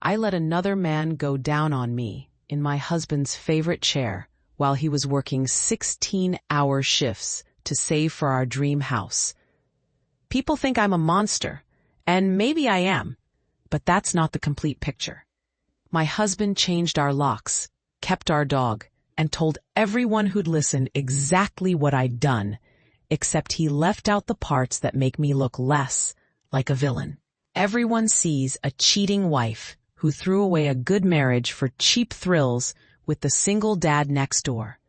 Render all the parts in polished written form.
I let another man go down on me in my husband's favorite chair while he was working 16-hour shifts to save for our dream house. People think I'm a monster, and maybe I am, but that's not the complete picture. My husband changed our locks, kept our dog, and told everyone who'd listened exactly what I'd done, except he left out the parts that make me look less like a villain. Everyone sees a cheating wife who threw away a good marriage for cheap thrills with the single dad next door.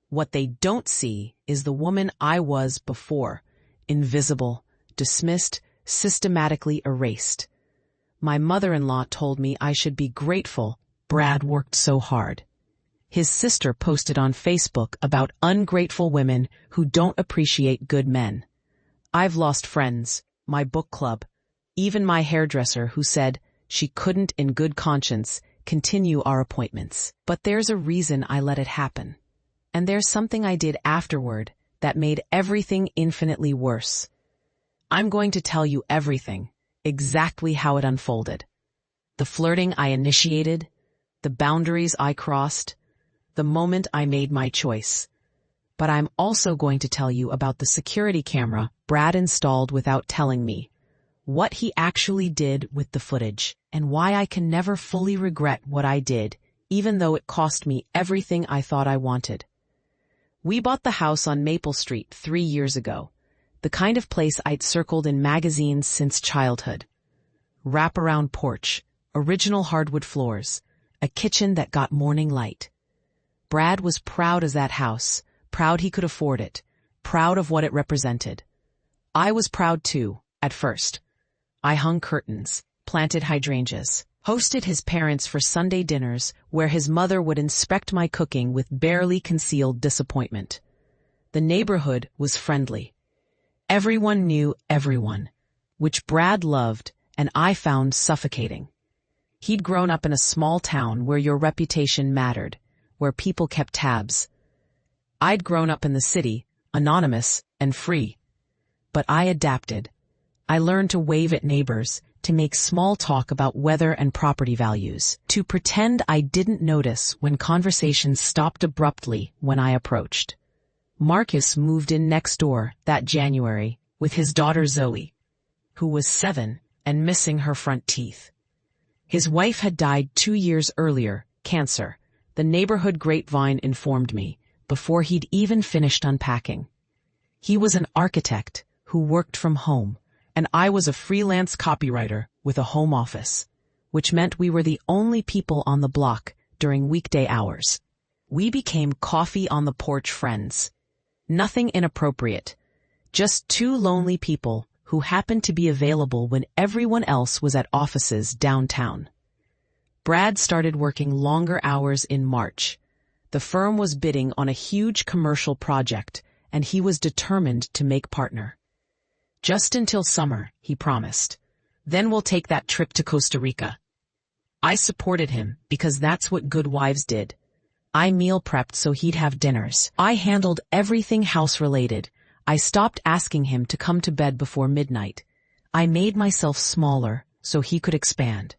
What they don't see is the woman I was before, invisible, dismissed, systematically erased. My mother-in-law told me I should be grateful Brad worked so hard. His sister posted on Facebook about ungrateful women who don't appreciate good men. I've lost friends, my book club, even my hairdresser who said she couldn't in good conscience continue our appointments. But there's a reason I let it happen. And there's something I did afterward that made everything infinitely worse. I'm going to tell you everything, exactly how it unfolded. The flirting I initiated, the boundaries I crossed, the moment I made my choice. But I'm also going to tell you about the security camera Brad installed without telling me, what he actually did with the footage, and why I can never fully regret what I did, even though it cost me everything I thought I wanted. We bought the house on Maple Street 3 years ago, the kind of place I'd circled in magazines since childhood. Wraparound porch, original hardwood floors, a kitchen that got morning light. Brad was proud of that house, proud he could afford it, proud of what it represented. I was proud too, at first. I hung curtains, planted hydrangeas, hosted his parents for Sunday dinners where his mother would inspect my cooking with barely concealed disappointment. The neighborhood was friendly. Everyone knew everyone, which Brad loved and I found suffocating. He'd grown up in a small town where your reputation mattered, where people kept tabs. I'd grown up in the city, anonymous and free. But I adapted. I learned to wave at neighbors, to make small talk about weather and property values, to pretend I didn't notice when conversations stopped abruptly when I approached. Marcus moved in next door that January with his daughter Zoe, who was 7 and missing her front teeth. His wife had died 2 years earlier, cancer, the neighborhood grapevine informed me, before he'd even finished unpacking. He was an architect who worked from home, and I was a freelance copywriter with a home office, which meant we were the only people on the block during weekday hours. We became coffee on the porch friends. Nothing inappropriate, just 2 lonely people who happened to be available when everyone else was at offices downtown. Brad started working longer hours in March. The firm was bidding on a huge commercial project, and he was determined to make partner. Just until summer, he promised. Then we'll take that trip to Costa Rica. I supported him because that's what good wives did. I meal prepped so he'd have dinners. I handled everything house-related. I stopped asking him to come to bed before midnight. I made myself smaller so he could expand.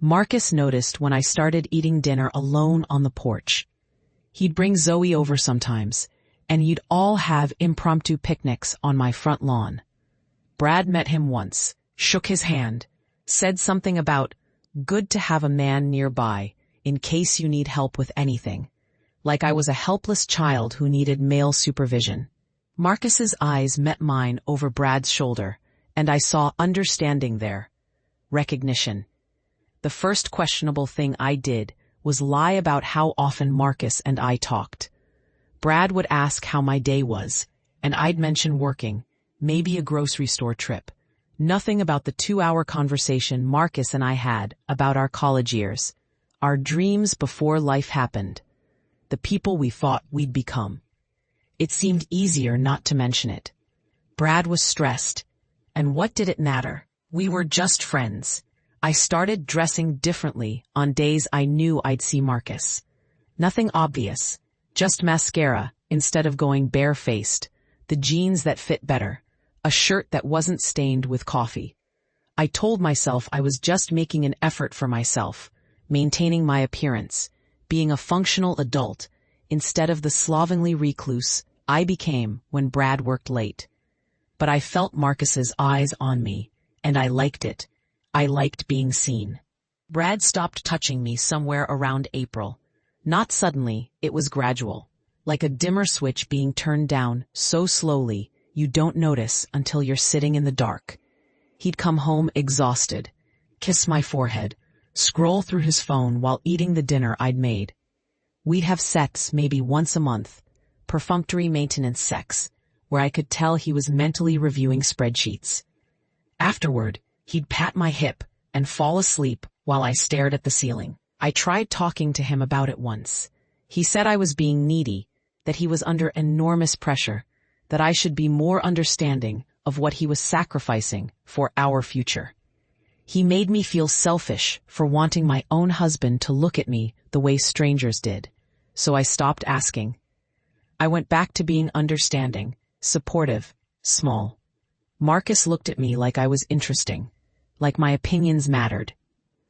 Marcus noticed when I started eating dinner alone on the porch. He'd bring Zoe over sometimes, and you'd all have impromptu picnics on my front lawn. Brad met him once, shook his hand, said something about, good to have a man nearby, in case you need help with anything, like I was a helpless child who needed male supervision. Marcus's eyes met mine over Brad's shoulder, and I saw understanding there. Recognition. The first questionable thing I did was lie about how often Marcus and I talked. Brad would ask how my day was, and I'd mention working, maybe a grocery store trip. Nothing about the 2-hour conversation Marcus and I had about our college years, our dreams before life happened, the people we thought we'd become. It seemed easier not to mention it. Brad was stressed, and what did it matter? We were just friends. I started dressing differently on days I knew I'd see Marcus. Nothing obvious, just mascara instead of going barefaced, the jeans that fit better, a shirt that wasn't stained with coffee. I told myself I was just making an effort for myself, maintaining my appearance, being a functional adult, instead of the slovenly recluse I became when Brad worked late. But I felt Marcus's eyes on me, and I liked it. I liked being seen. Brad stopped touching me somewhere around April. Not suddenly, it was gradual, like a dimmer switch being turned down so slowly you don't notice until you're sitting in the dark. He'd come home exhausted, kiss my forehead, scroll through his phone while eating the dinner I'd made. We'd have sex maybe once a month, perfunctory maintenance sex, where I could tell he was mentally reviewing spreadsheets. Afterward, he'd pat my hip and fall asleep while I stared at the ceiling. I tried talking to him about it once. He said I was being needy, that he was under enormous pressure, that I should be more understanding of what he was sacrificing for our future. He made me feel selfish for wanting my own husband to look at me the way strangers did, so I stopped asking. I went back to being understanding, supportive, small. Marcus looked at me like I was interesting, like my opinions mattered,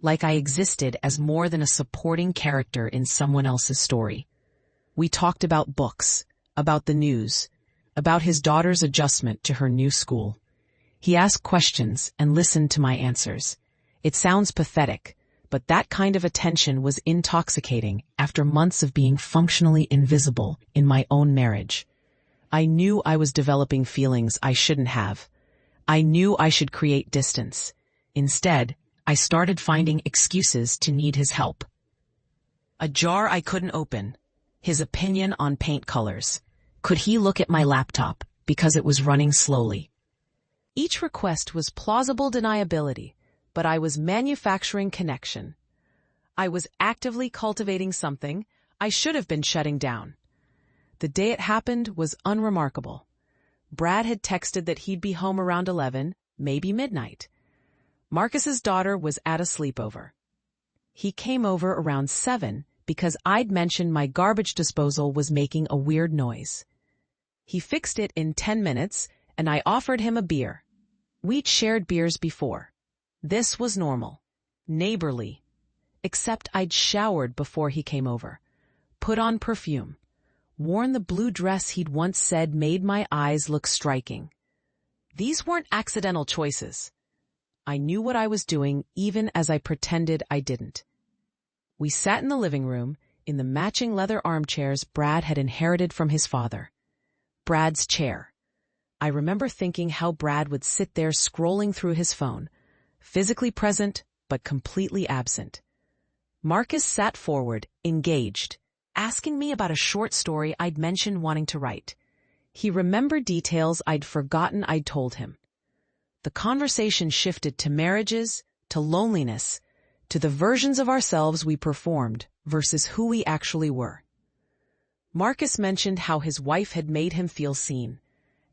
like I existed as more than a supporting character in someone else's story. We talked about books, about the news, about his daughter's adjustment to her new school. He asked questions and listened to my answers. It sounds pathetic, but that kind of attention was intoxicating after months of being functionally invisible in my own marriage. I knew I was developing feelings I shouldn't have. I knew I should create distance. Instead, I started finding excuses to need his help. A jar I couldn't open. His opinion on paint colors. Could he look at my laptop because it was running slowly? Each request was plausible deniability, but I was manufacturing connection. I was actively cultivating something I should have been shutting down. The day it happened was unremarkable. Brad had texted that he'd be home around 11, maybe midnight. Marcus's daughter was at a sleepover. He came over around 7 because I'd mentioned my garbage disposal was making a weird noise. He fixed it in 10 minutes, and I offered him a beer. We'd shared beers before. This was normal, neighborly, except I'd showered before he came over, put on perfume, worn the blue dress he'd once said made my eyes look striking. These weren't accidental choices. I knew what I was doing even as I pretended I didn't. We sat in the living room, in the matching leather armchairs Brad had inherited from his father. Brad's chair. I remember thinking how Brad would sit there scrolling through his phone, physically present but completely absent. Marcus sat forward, engaged, asking me about a short story I'd mentioned wanting to write. He remembered details I'd forgotten I'd told him. The conversation shifted to marriages, to loneliness, to the versions of ourselves we performed versus who we actually were. Marcus mentioned how his wife had made him feel seen,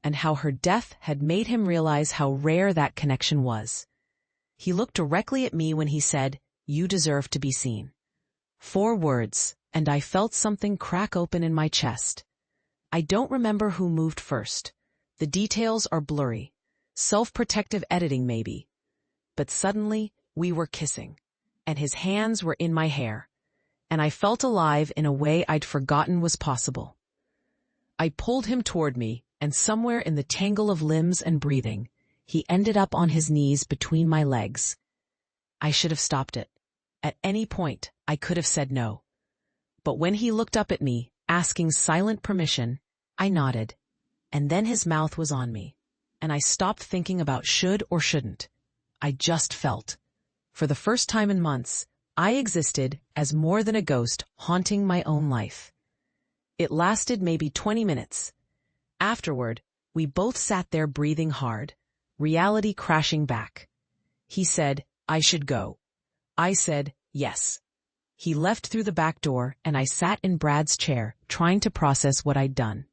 and how her death had made him realize how rare that connection was. He looked directly at me when he said, "You deserve to be seen." 4 words, and I felt something crack open in my chest. I don't remember who moved first. The details are blurry. Self-protective editing maybe. But suddenly, we were kissing, and his hands were in my hair, and I felt alive in a way I'd forgotten was possible. I pulled him toward me, and somewhere in the tangle of limbs and breathing, he ended up on his knees between my legs. I should have stopped it. At any point, I could have said no. But when he looked up at me, asking silent permission, I nodded, and then his mouth was on me, and I stopped thinking about should or shouldn't. I just felt. For the first time in months, I existed as more than a ghost haunting my own life. It lasted maybe 20 minutes. Afterward, we both sat there breathing hard, reality crashing back. He said, "I should go." I said, "Yes." He left through the back door, and I sat in Brad's chair, trying to process what I'd done.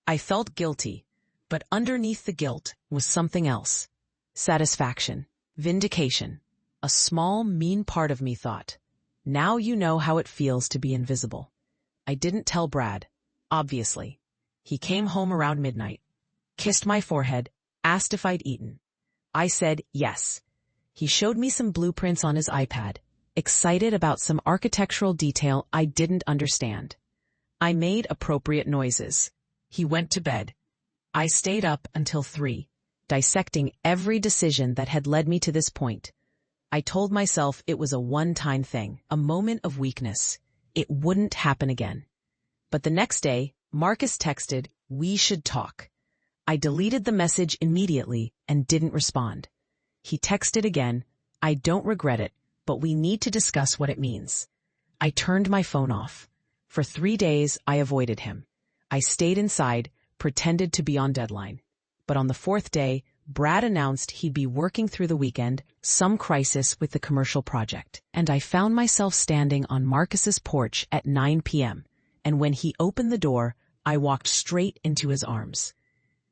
I felt guilty, but underneath the guilt was something else. Satisfaction. Vindication. A small, mean part of me thought, now you know how it feels to be invisible. I didn't tell Brad, obviously. He came home around midnight, kissed my forehead, asked if I'd eaten. I said yes, He showed me some blueprints on his iPad, excited about some architectural detail I didn't understand. I made appropriate noises. He went to bed. I stayed up until 3, dissecting every decision that had led me to this point. I told myself it was a one-time thing, a moment of weakness. It wouldn't happen again. But the next day, Marcus texted, "We should talk." I deleted the message immediately and didn't respond. He texted again, "I don't regret it, but we need to discuss what it means." I turned my phone off. For 3 days, I avoided him. I stayed inside, pretended to be on deadline. But on the 4th day, Brad announced he'd be working through the weekend, some crisis with the commercial project. And I found myself standing on Marcus's porch at 9 p.m. And when he opened the door, I walked straight into his arms.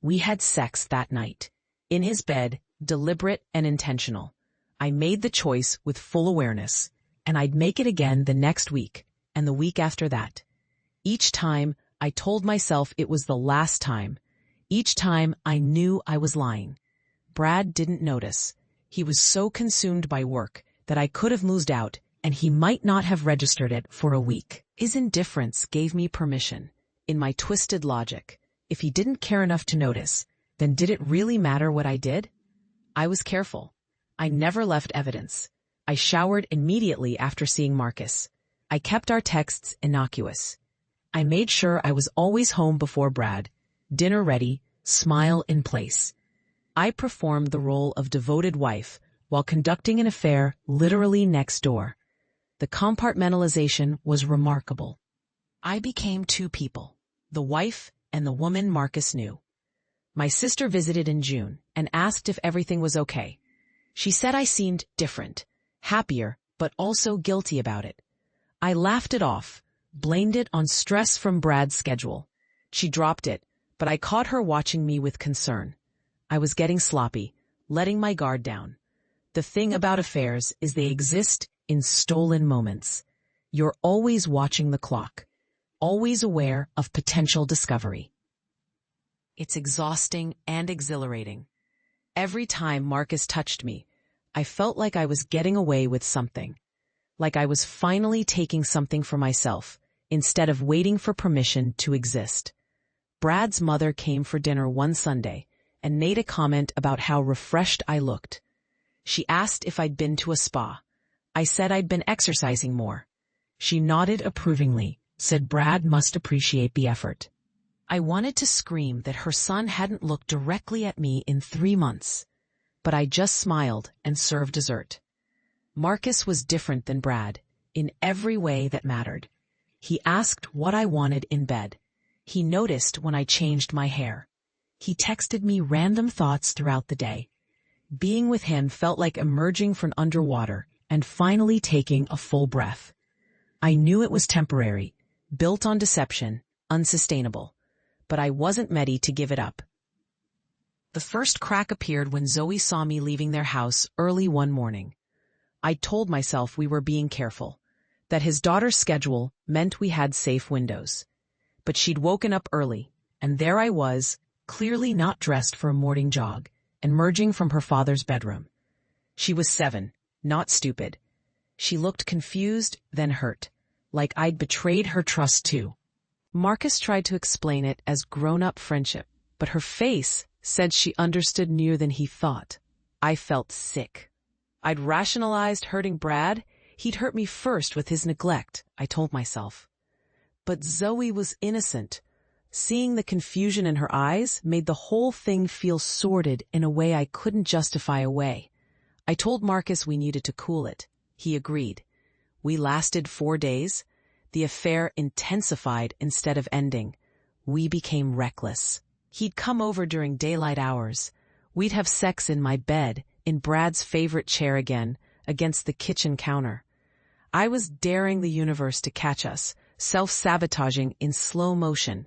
We had sex that night. In his bed, deliberate and intentional. I made the choice with full awareness, and I'd make it again the next week, and the week after that. Each time, I told myself it was the last time. Each time, I knew I was lying. Brad didn't notice. He was so consumed by work that I could have moved out, and he might not have registered it for a week. His indifference gave me permission. In my twisted logic, if he didn't care enough to notice, then did it really matter what I did? I was careful. I never left evidence. I showered immediately after seeing Marcus. I kept our texts innocuous. I made sure I was always home before Brad, dinner ready, smile in place. I performed the role of devoted wife while conducting an affair literally next door. The compartmentalization was remarkable. I became 2 people, the wife and the woman Marcus knew. My sister visited in June and asked if everything was okay. She said I seemed different, happier, but also guilty about it. I laughed it off, blamed it on stress from Brad's schedule. She dropped it, but I caught her watching me with concern. I was getting sloppy, letting my guard down. The thing about affairs is they exist in stolen moments. You're always watching the clock, always aware of potential discovery. It's exhausting and exhilarating. Every time Marcus touched me, I felt like I was getting away with something, like I was finally taking something for myself instead of waiting for permission to exist. Brad's mother came for dinner one Sunday and made a comment about how refreshed I looked. She asked if I'd been to a spa. I said I'd been exercising more. She nodded approvingly, said Brad must appreciate the effort. I wanted to scream that her son hadn't looked directly at me in 3 months, but I just smiled and served dessert. Marcus was different than Brad, in every way that mattered. He asked what I wanted in bed. He noticed when I changed my hair. He texted me random thoughts throughout the day. Being with him felt like emerging from underwater and finally taking a full breath. I knew it was temporary, built on deception, unsustainable, but I wasn't ready to give it up. The first crack appeared when Zoe saw me leaving their house early one morning. I told myself we were being careful, that his daughter's schedule meant we had safe windows. But she'd woken up early, and there I was, clearly not dressed for a morning jog, emerging from her father's bedroom. She was 7, not stupid. She looked confused, then hurt, like I'd betrayed her trust too. Marcus tried to explain it as grown-up friendship, but her face said she understood more than he thought. I felt sick. I'd rationalized hurting Brad. He'd hurt me first with his neglect, I told myself. But Zoe was innocent. Seeing the confusion in her eyes made the whole thing feel sordid in a way I couldn't justify away. I told Marcus we needed to cool it. He agreed. We lasted 4 days. The affair intensified instead of ending. We became reckless. He'd come over during daylight hours. We'd have sex in my bed, in Brad's favorite chair again, against the kitchen counter. I was daring the universe to catch us, self-sabotaging in slow motion.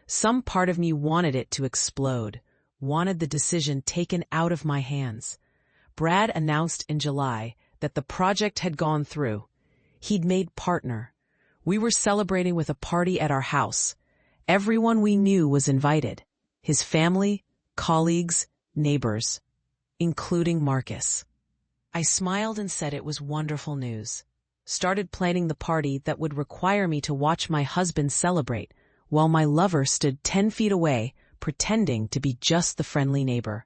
Some part of me wanted it to explode, wanted the decision taken out of my hands. Brad announced in July that the project had gone through. He'd made partner. We were celebrating with a party at our house. Everyone we knew was invited. His family, colleagues, neighbors, including Marcus. I smiled and said it was wonderful news. Started planning the party that would require me to watch my husband celebrate, while my lover stood 10 feet away, pretending to be just the friendly neighbor.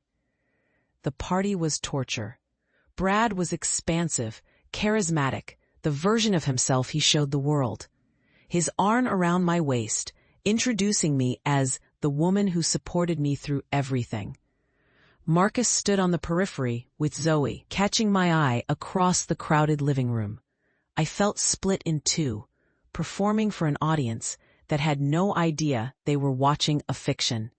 The party was torture. Brad was expansive, charismatic, the version of himself he showed the world. His arm around my waist, introducing me as the woman who supported me through everything. Marcus stood on the periphery with Zoe, catching my eye across the crowded living room. I felt split in two, performing for an audience that had no idea they were watching a fiction.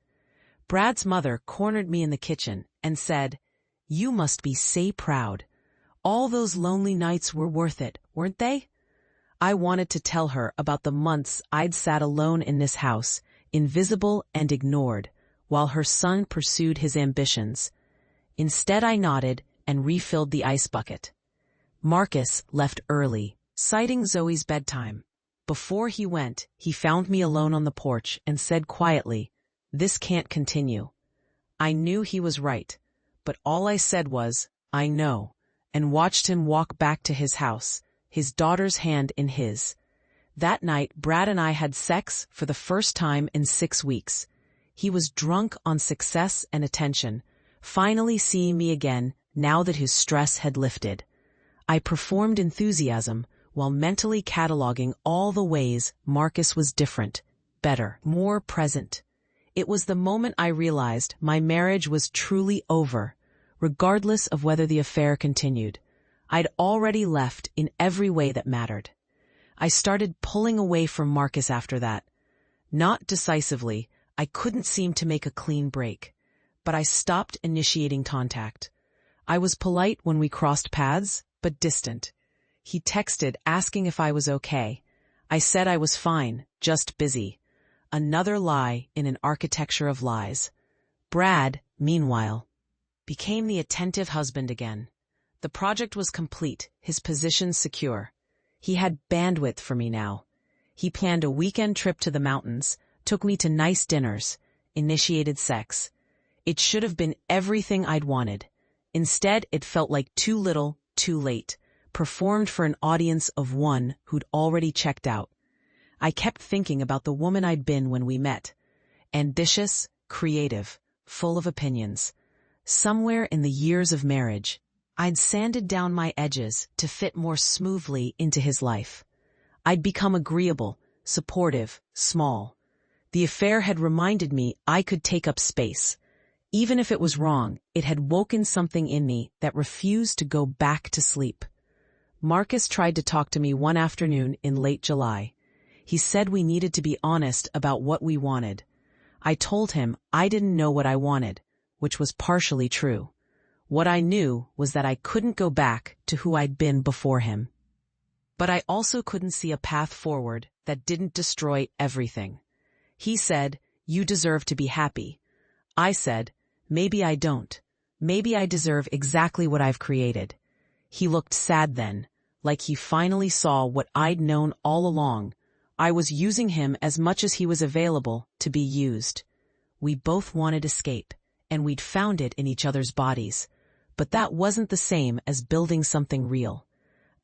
Brad's mother cornered me in the kitchen and said, "You must be so proud. All those lonely nights were worth it, weren't they?" I wanted to tell her about the months I'd sat alone in this house, invisible and ignored, while her son pursued his ambitions. Instead, I nodded and refilled the ice bucket. Marcus left early, citing Zoe's bedtime. Before he went, he found me alone on the porch and said quietly, "This can't continue." I knew he was right, but all I said was, "I know," and watched him walk back to his house, his daughter's hand in his. That night, Brad and I had sex for the first time in 6 weeks. He was drunk on success and attention, finally seeing me again now that his stress had lifted. I performed enthusiasm while mentally cataloging all the ways Marcus was different, better, more present. It was the moment I realized my marriage was truly over, regardless of whether the affair continued. I'd already left in every way that mattered. I started pulling away from Marcus after that. Not decisively, I couldn't seem to make a clean break, but I stopped initiating contact. I was polite when we crossed paths, but distant. He texted asking if I was okay. I said I was fine, just busy. Another lie in an architecture of lies. Brad, meanwhile, became the attentive husband again. The project was complete, his position secure. He had bandwidth for me now. He planned a weekend trip to the mountains, took me to nice dinners, initiated sex. It should have been everything I'd wanted. Instead, it felt like too little, too late, performed for an audience of one who'd already checked out. I kept thinking about the woman I'd been when we met. Ambitious, creative, full of opinions. Somewhere in the years of marriage, I'd sanded down my edges to fit more smoothly into his life. I'd become agreeable, supportive, small. The affair had reminded me I could take up space. Even if it was wrong, it had woken something in me that refused to go back to sleep. Marcus tried to talk to me one afternoon in late July. He said we needed to be honest about what we wanted. I told him I didn't know what I wanted, which was partially true. What I knew was that I couldn't go back to who I'd been before him. But I also couldn't see a path forward that didn't destroy everything. He said, "You deserve to be happy." I said, "Maybe I don't. Maybe I deserve exactly what I've created." He looked sad then, like he finally saw what I'd known all along. I was using him as much as he was available to be used. We both wanted escape, and we'd found it in each other's bodies. But that wasn't the same as building something real.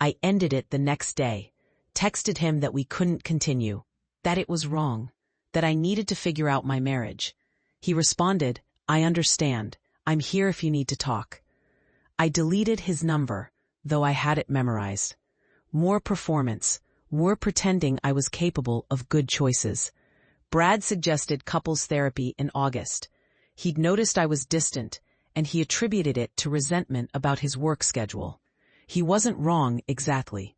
I ended it the next day, texted him that we couldn't continue, that it was wrong, that I needed to figure out my marriage. He responded, "I understand. I'm here if you need to talk." I deleted his number, though I had it memorized. More performance, more pretending I was capable of good choices. Brad suggested couples therapy in August. He'd noticed I was distant, and he attributed it to resentment about his work schedule. He wasn't wrong exactly.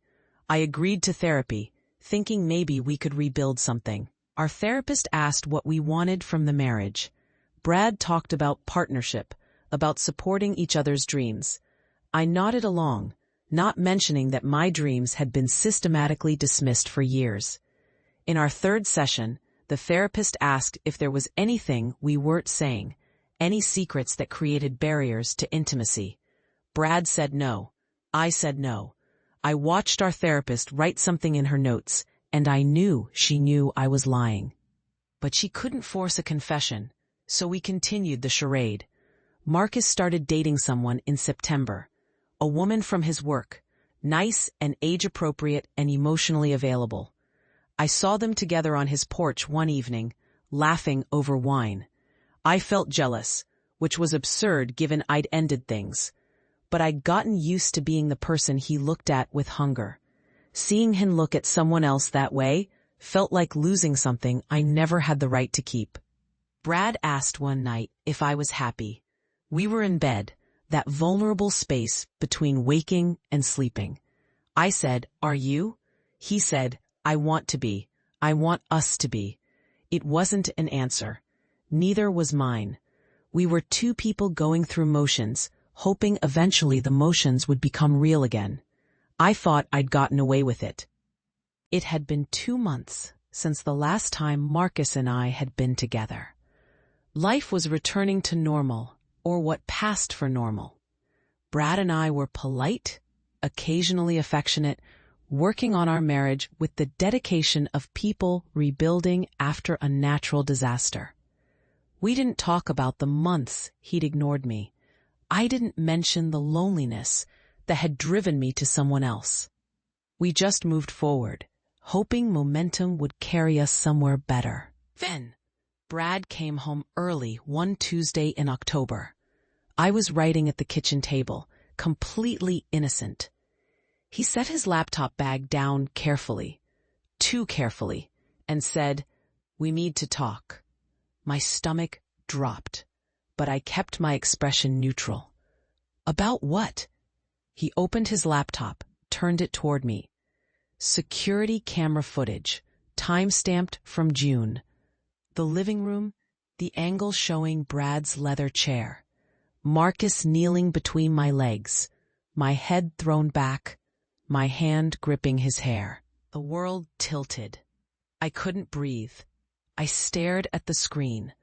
I agreed to therapy, thinking maybe we could rebuild something. Our therapist asked what we wanted from the marriage. Brad talked about partnership, about supporting each other's dreams. I nodded along, not mentioning that my dreams had been systematically dismissed for years. In our third session, the therapist asked if there was anything we weren't saying, any secrets that created barriers to intimacy. Brad said no. I said no. I watched our therapist write something in her notes, and I knew she knew I was lying. But she couldn't force a confession, so we continued the charade. Marcus started dating someone in September. a woman from his work, nice and age-appropriate and emotionally available. I saw them together on his porch one evening, laughing over wine. I felt jealous, which was absurd given I'd ended things. But I'd gotten used to being the person he looked at with hunger. Seeing him look at someone else that way felt like losing something I never had the right to keep. Brad asked one night if I was happy. We were in bed, that vulnerable space between waking and sleeping. I said, "Are you?" He said, "I want to be. I want us to be." It wasn't an answer. Neither was mine. We were two people going through motions, hoping eventually the motions would become real again. I thought I'd gotten away with it. It had been 2 months since the last time Marcus and I had been together. Life was returning to normal, or what passed for normal. Brad and I were polite, occasionally affectionate, working on our marriage with the dedication of people rebuilding after a natural disaster. We didn't talk about the months he'd ignored me. I didn't mention the loneliness that had driven me to someone else. We just moved forward, hoping momentum would carry us somewhere better. Then, Brad came home early one Tuesday in October. I was writing at the kitchen table, completely innocent. He set his laptop bag down carefully, too carefully, and said, "We need to talk." My stomach dropped, but I kept my expression neutral. "About what?" He opened his laptop, turned it toward me. Security camera footage, time-stamped from June. The living room, the angle showing Brad's leather chair. Marcus kneeling between my legs, my head thrown back, my hand gripping his hair. The world tilted. I couldn't breathe. I stared at the screen,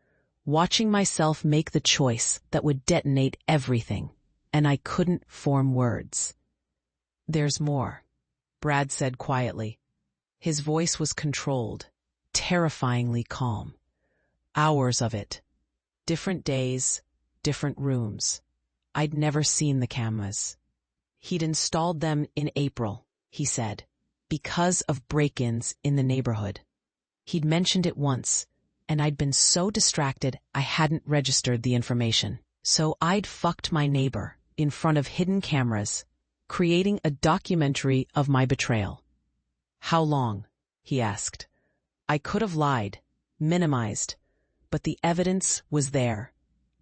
watching myself make the choice that would detonate everything, and I couldn't form words. "There's more," Brad said quietly. His voice was controlled, terrifyingly calm. Hours of it. Different days, different rooms. I'd never seen the cameras. He'd installed them in April, he said, because of break-ins in the neighborhood. He'd mentioned it once, and I'd been so distracted I hadn't registered the information. So I'd fucked my neighbor in front of hidden cameras, creating a documentary of my betrayal. "How long?" he asked. I could have lied, minimized, but the evidence was there,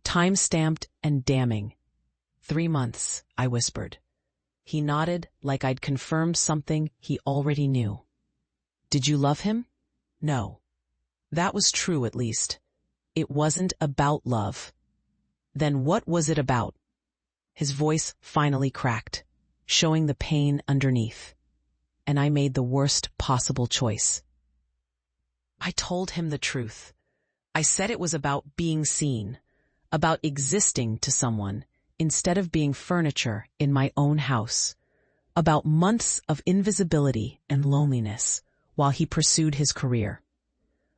time-stamped and damning. 3 months, I whispered. He nodded like I'd confirmed something he already knew. "Did you love him?" "No." That was true, at least. It wasn't about love. Then what was it about? His voice finally cracked, showing the pain underneath. And I made the worst possible choice. I told him the truth. I said it was about being seen, about existing to someone, instead of being furniture in my own house, about months of invisibility and loneliness while he pursued his career,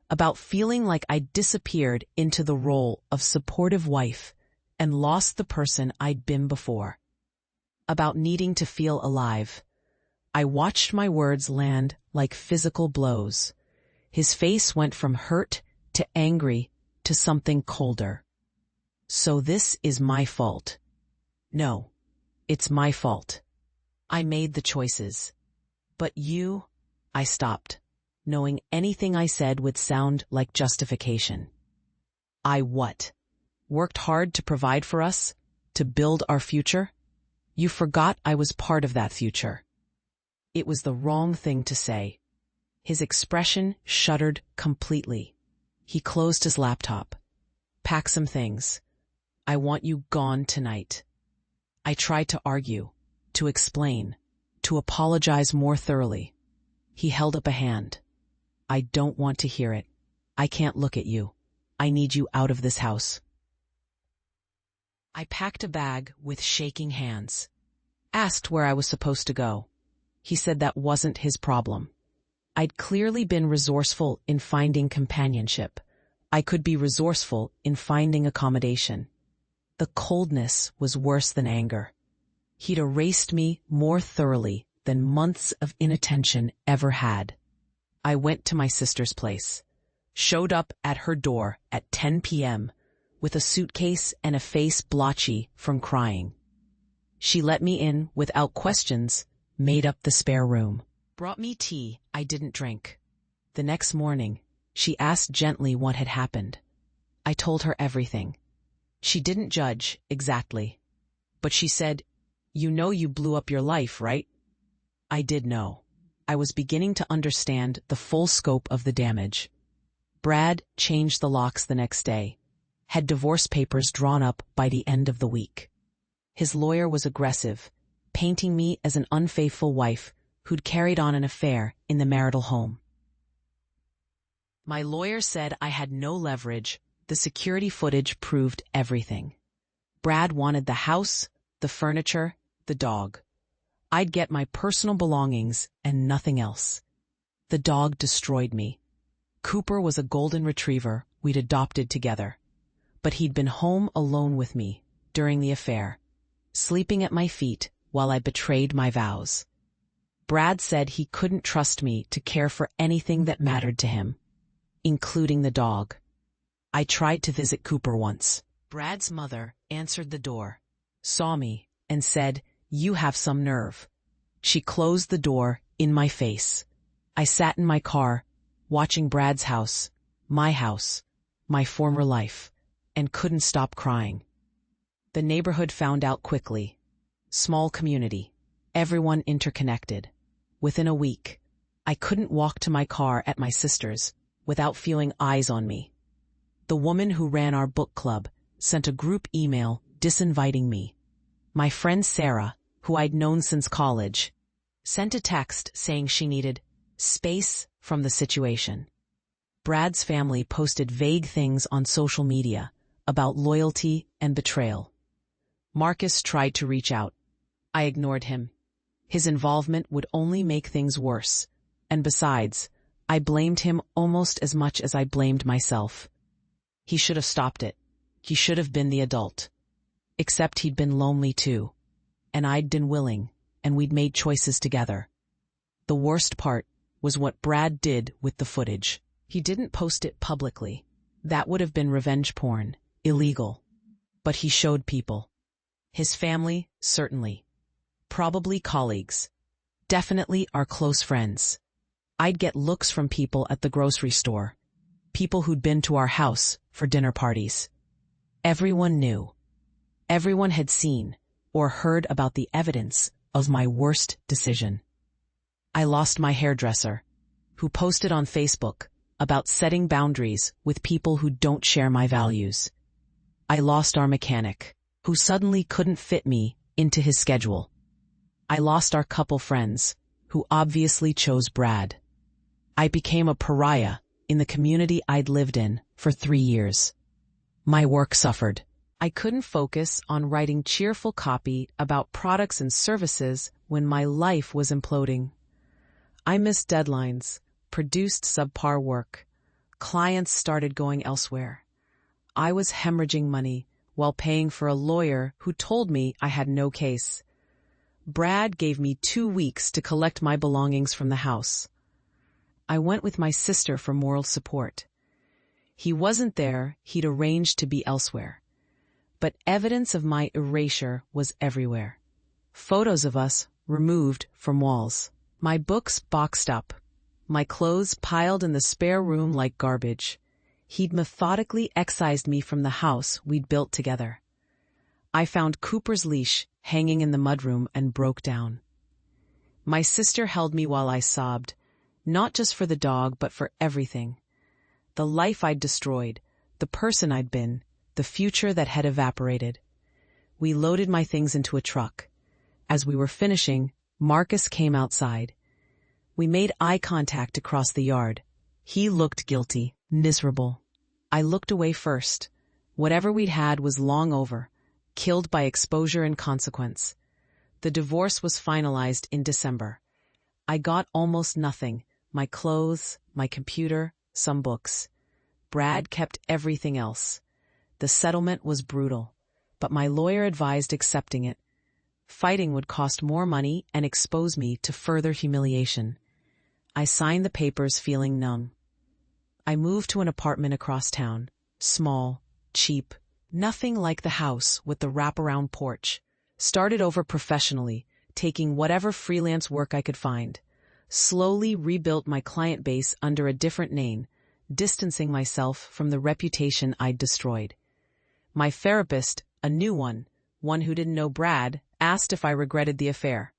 about feeling like I disappeared into the role of supportive wife and lost the person I'd been before, about needing to feel alive. I watched my words land like physical blows. His face went from hurt to angry to something colder. "So this is my fault." "No, it's my fault. I made the choices. But you—" I stopped, knowing anything I said would sound like justification. "I what? Worked hard to provide for us? To build our future? You forgot I was part of that future." It was the wrong thing to say. His expression shuddered completely. He closed his laptop. "Pack some things. I want you gone tonight." I tried to argue, to explain, to apologize more thoroughly. He held up a hand. "I don't want to hear it. I can't look at you. I need you out of this house." I packed a bag with shaking hands. Asked where I was supposed to go. He said that wasn't his problem. I'd clearly been resourceful in finding companionship. I could be resourceful in finding accommodation. The coldness was worse than anger. He'd erased me more thoroughly than months of inattention ever had. I went to my sister's place, showed up at her door at 10 p.m. with a suitcase and a face blotchy from crying. She let me in without questions, made up the spare room, brought me tea I didn't drink. The next morning, she asked gently what had happened. I told her everything. She didn't judge exactly, but she said, "You know you blew up your life, right?" I did know. I was beginning to understand the full scope of the damage. Brad changed the locks the next day, had divorce papers drawn up by the end of the week. His lawyer was aggressive, painting me as an unfaithful wife who'd carried on an affair in the marital home. My lawyer said I had no leverage. The security footage proved everything. Brad wanted the house, the furniture, the dog. I'd get my personal belongings and nothing else. The dog destroyed me. Cooper was a golden retriever we'd adopted together, but he'd been home alone with me during the affair, sleeping at my feet while I betrayed my vows. Brad said he couldn't trust me to care for anything that mattered to him, including the dog. I tried to visit Cooper once. Brad's mother answered the door, saw me, and said, "You have some nerve." She closed the door in my face. I sat in my car, watching Brad's house, my former life, and couldn't stop crying. The neighborhood found out quickly. Small community, everyone interconnected. Within a week, I couldn't walk to my car at my sister's without feeling eyes on me. The woman who ran our book club sent a group email disinviting me. My friend Sarah, who I'd known since college, sent a text saying she needed space from the situation. Brad's family posted vague things on social media about loyalty and betrayal. Marcus tried to reach out. I ignored him. His involvement would only make things worse, and besides, I blamed him almost as much as I blamed myself. He should have stopped it. He should have been the adult. Except he'd been lonely too, and I'd been willing, and we'd made choices together. The worst part was what Brad did with the footage. He didn't post it publicly. That would have been revenge porn, illegal. But he showed people. His family, certainly. Probably colleagues. Definitely our close friends. I'd get looks from people at the grocery store. People who'd been to our house for dinner parties. Everyone knew. Everyone had seen or heard about the evidence of my worst decision. I lost my hairdresser, who posted on Facebook about setting boundaries with people who don't share my values. I lost our mechanic, who suddenly couldn't fit me into his schedule. I lost our couple friends, who obviously chose Brad. I became a pariah in the community I'd lived in for 3 years. My work suffered. I couldn't focus on writing cheerful copy about products and services when my life was imploding. I missed deadlines, produced subpar work. Clients started going elsewhere. I was hemorrhaging money while paying for a lawyer who told me I had no case. Brad gave me 2 weeks to collect my belongings from the house. I went with my sister for moral support. He wasn't there, he'd arranged to be elsewhere. But evidence of my erasure was everywhere. Photos of us removed from walls. My books boxed up. My clothes piled in the spare room like garbage. He'd methodically excised me from the house we'd built together. I found Cooper's leash hanging in the mudroom and broke down. My sister held me while I sobbed, not just for the dog but for everything. The life I'd destroyed, the person I'd been, the future that had evaporated. We loaded my things into a truck. As we were finishing, Marcus came outside. We made eye contact across the yard. He looked guilty, miserable. I looked away first. Whatever we'd had was long over, killed by exposure and consequence. The divorce was finalized in December. I got almost nothing: my clothes, my computer, some books. Brad kept everything else. The settlement was brutal, but my lawyer advised accepting it. Fighting would cost more money and expose me to further humiliation. I signed the papers feeling numb. I moved to an apartment across town. Small, cheap, nothing like the house with the wraparound porch. Started over professionally, taking whatever freelance work I could find. Slowly rebuilt my client base under a different name, distancing myself from the reputation I'd destroyed. My therapist, a new one who didn't know Brad, asked if I regretted the affair.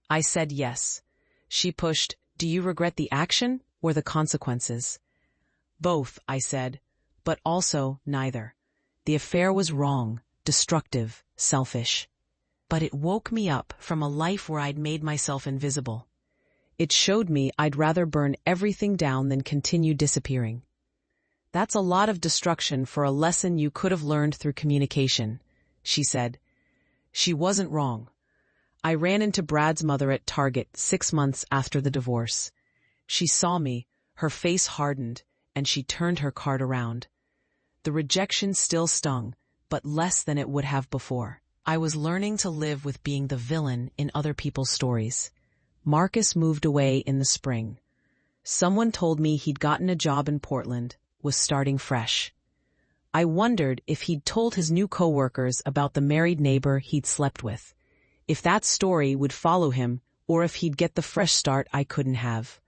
I said yes. She pushed, "Do you regret the action or the consequences?" "Both," I said, but also neither. The affair was wrong, destructive, selfish. But it woke me up from a life where I'd made myself invisible. It showed me I'd rather burn everything down than continue disappearing. "That's a lot of destruction for a lesson you could have learned through communication," she said. She wasn't wrong. I ran into Brad's mother at Target 6 months after the divorce. She saw me, her face hardened, and she turned her card around. The rejection still stung, but less than it would have before. I was learning to live with being the villain in other people's stories. Marcus moved away in the spring. Someone told me he'd gotten a job in Portland, was starting fresh. I wondered if he'd told his new coworkers about the married neighbor he'd slept with, if that story would follow him, or if he'd get the fresh start I couldn't have.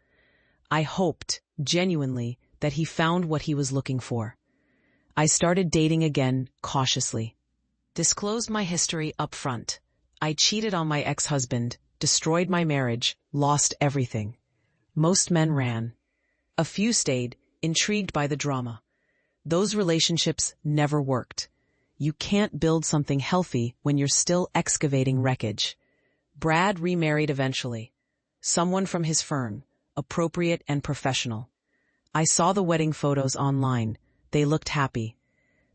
I hoped, genuinely, that he found what he was looking for. I started dating again, cautiously. Disclosed my history up front. I cheated on my ex-husband, destroyed my marriage, lost everything. Most men ran. A few stayed, intrigued by the drama. Those relationships never worked. You can't build something healthy when you're still excavating wreckage. Brad remarried eventually. Someone from his firm, appropriate and professional. I saw the wedding photos online. They looked happy.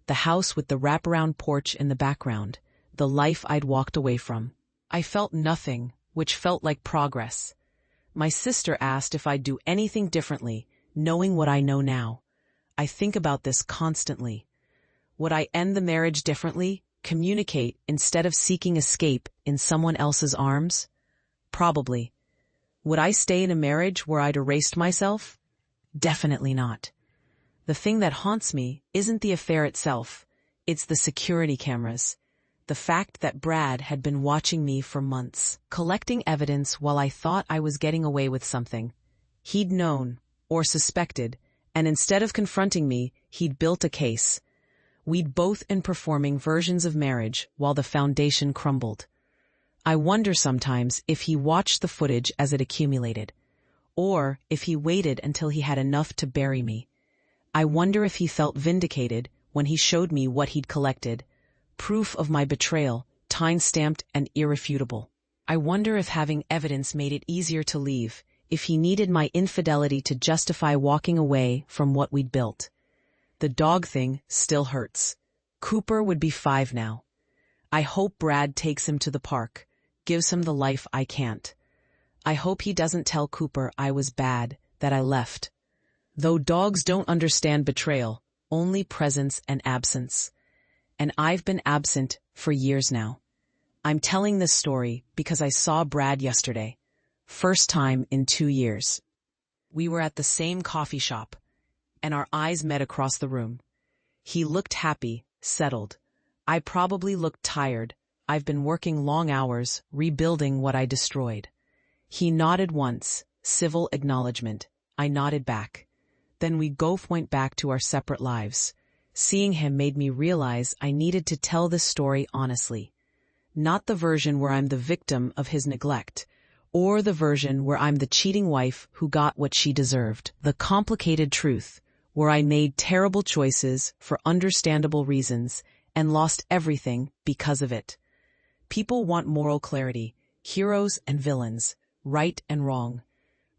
The house with the wraparound porch in the background, the life I'd walked away from. I felt nothing, which felt like progress. My sister asked if I'd do anything differently, knowing what I know now. I think about this constantly. Would I end the marriage differently, communicate instead of seeking escape in someone else's arms? Probably. Would I stay in a marriage where I'd erased myself? Definitely not. The thing that haunts me isn't the affair itself, it's the security cameras. The fact that Brad had been watching me for months, collecting evidence while I thought I was getting away with something. He'd known, or suspected, and instead of confronting me, he'd built a case. We'd both been performing versions of marriage while the foundation crumbled. I wonder sometimes if he watched the footage as it accumulated, or if he waited until he had enough to bury me. I wonder if he felt vindicated when he showed me what he'd collected, proof of my betrayal, time-stamped and irrefutable. I wonder if having evidence made it easier to leave, if he needed my infidelity to justify walking away from what we'd built. The dog thing still hurts. Cooper would be 5 now. I hope Brad takes him to the park, gives him the life I can't. I hope he doesn't tell Cooper I was bad, that I left. Though dogs don't understand betrayal, only presence and absence. And I've been absent for years now. I'm telling this story because I saw Brad yesterday. First time in 2 years. We were at the same coffee shop, and our eyes met across the room. He looked happy, settled. I probably looked tired. I've been working long hours, rebuilding what I destroyed. He nodded once, civil acknowledgement. I nodded back. Then we both went back to our separate lives. Seeing him made me realize I needed to tell this story honestly. Not the version where I'm the victim of his neglect, or the version where I'm the cheating wife who got what she deserved. The complicated truth, where I made terrible choices for understandable reasons and lost everything because of it. People want moral clarity, heroes and villains, right and wrong.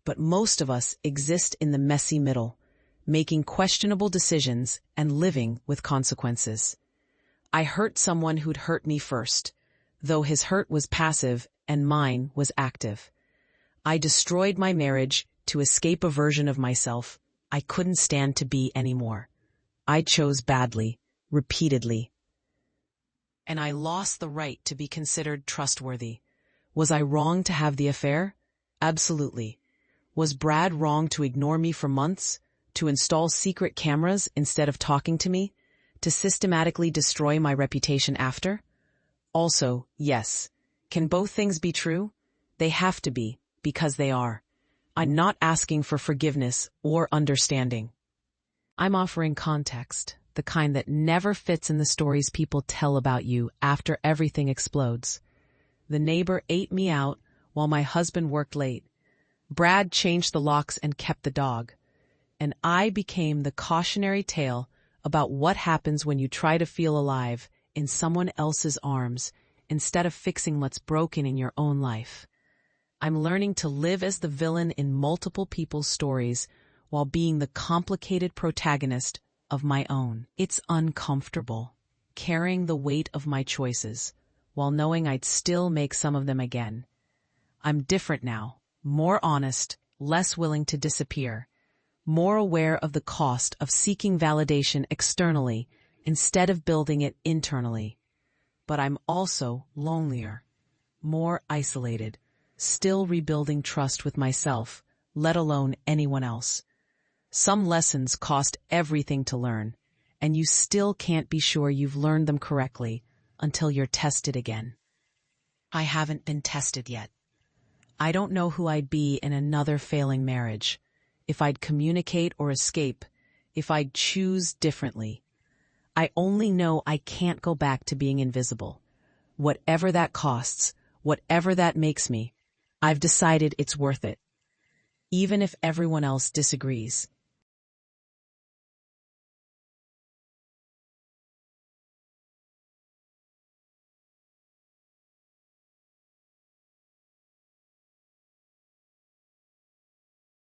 But most of us exist in the messy middle, making questionable decisions and living with consequences. I hurt someone who'd hurt me first, though his hurt was passive and mine was active. I destroyed my marriage to escape a version of myself I couldn't stand to be anymore. I chose badly, repeatedly. and I lost the right to be considered trustworthy. Was I wrong to have the affair? Absolutely. Was Brad wrong to ignore me for months? To install secret cameras instead of talking to me? To systematically destroy my reputation after? Also, yes. Can both things be true? They have to be, because they are. I'm not asking for forgiveness or understanding. I'm offering context, the kind that never fits in the stories people tell about you after everything explodes. The neighbor ate me out while my husband worked late. Brad changed the locks and kept the dog. And I became the cautionary tale about what happens when you try to feel alive in someone else's arms instead of fixing what's broken in your own life. I'm learning to live as the villain in multiple people's stories while being the complicated protagonist of my own. It's uncomfortable, carrying the weight of my choices, while knowing I'd still make some of them again. I'm different now, more honest, less willing to disappear, more aware of the cost of seeking validation externally instead of building it internally. But I'm also lonelier, more isolated, still rebuilding trust with myself, let alone anyone else. Some lessons cost everything to learn, and you still can't be sure you've learned them correctly until you're tested again. I haven't been tested yet. I don't know who I'd be in another failing marriage, if I'd communicate or escape, if I'd choose differently. I only know I can't go back to being invisible. Whatever that costs, whatever that makes me, I've decided it's worth it. Even if everyone else disagrees.